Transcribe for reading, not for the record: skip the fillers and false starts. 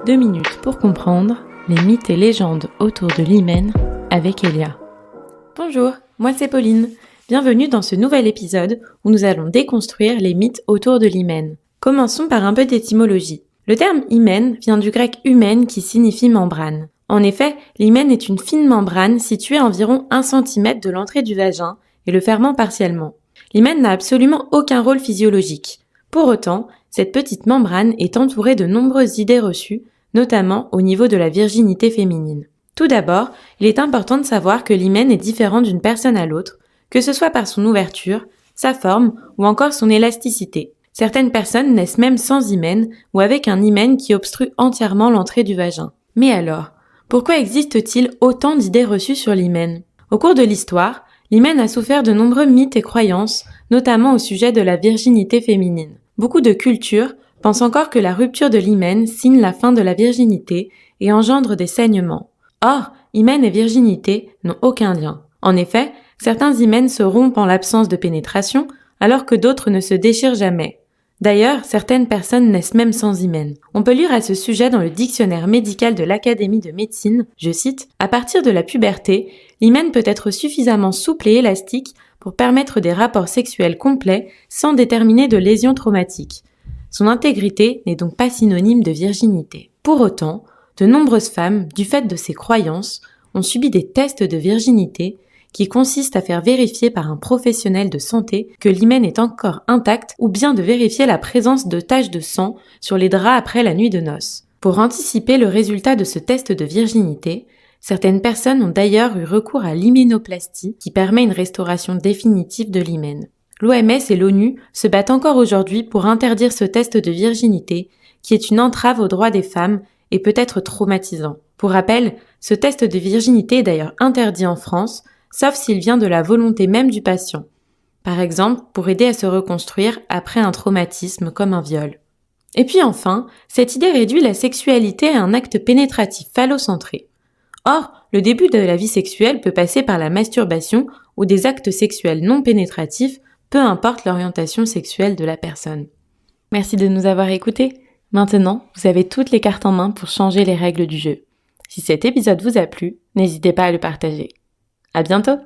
2 minutes pour comprendre les mythes et légendes autour de l'hymen avec Elia. Bonjour, moi c'est Pauline. Bienvenue dans ce nouvel épisode où nous allons déconstruire les mythes autour de l'hymen. Commençons par un peu d'étymologie. Le terme hymen vient du grec humen qui signifie membrane. En effet, l'hymen est une fine membrane située à environ 1 cm de l'entrée du vagin et le fermant partiellement. L'hymen n'a absolument aucun rôle physiologique. Pour autant, cette petite membrane est entourée de nombreuses idées reçues, notamment au niveau de la virginité féminine. Tout d'abord, il est important de savoir que l'hymen est différent d'une personne à l'autre, que ce soit par son ouverture, sa forme ou encore son élasticité. Certaines personnes naissent même sans hymen ou avec un hymen qui obstrue entièrement l'entrée du vagin. Mais alors, pourquoi existe-t-il autant d'idées reçues sur l'hymen ? Au cours de l'histoire, l'hymen a souffert de nombreux mythes et croyances, notamment au sujet de la virginité féminine. Beaucoup de cultures pensent encore que la rupture de l'hymen signe la fin de la virginité et engendre des saignements. Or, hymen et virginité n'ont aucun lien. En effet, certains hymens se rompent en l'absence de pénétration, alors que d'autres ne se déchirent jamais. D'ailleurs, certaines personnes naissent même sans hymen. On peut lire à ce sujet dans le dictionnaire médical de l'Académie de médecine, je cite, « À partir de la puberté, l'hymen peut être suffisamment souple et élastique pour permettre des rapports sexuels complets sans déterminer de lésions traumatiques. Son intégrité n'est donc pas synonyme de virginité. » Pour autant, de nombreuses femmes, du fait de ces croyances, ont subi des tests de virginité qui consistent à faire vérifier par un professionnel de santé que l'hymen est encore intact ou bien de vérifier la présence de taches de sang sur les draps après la nuit de noces. Pour anticiper le résultat de ce test de virginité, certaines personnes ont d'ailleurs eu recours à l'hyménoplastie qui permet une restauration définitive de l'hymen. L'OMS et l'ONU se battent encore aujourd'hui pour interdire ce test de virginité qui est une entrave aux droits des femmes et peut être traumatisant. Pour rappel, ce test de virginité est d'ailleurs interdit en France, sauf s'il vient de la volonté même du patient. Par exemple, pour aider à se reconstruire après un traumatisme comme un viol. Et puis enfin, cette idée réduit la sexualité à un acte pénétratif phallocentré. Or, le début de la vie sexuelle peut passer par la masturbation ou des actes sexuels non pénétratifs, peu importe l'orientation sexuelle de la personne. Merci de nous avoir écoutés. Maintenant, vous avez toutes les cartes en main pour changer les règles du jeu. Si cet épisode vous a plu, n'hésitez pas à le partager. À bientôt!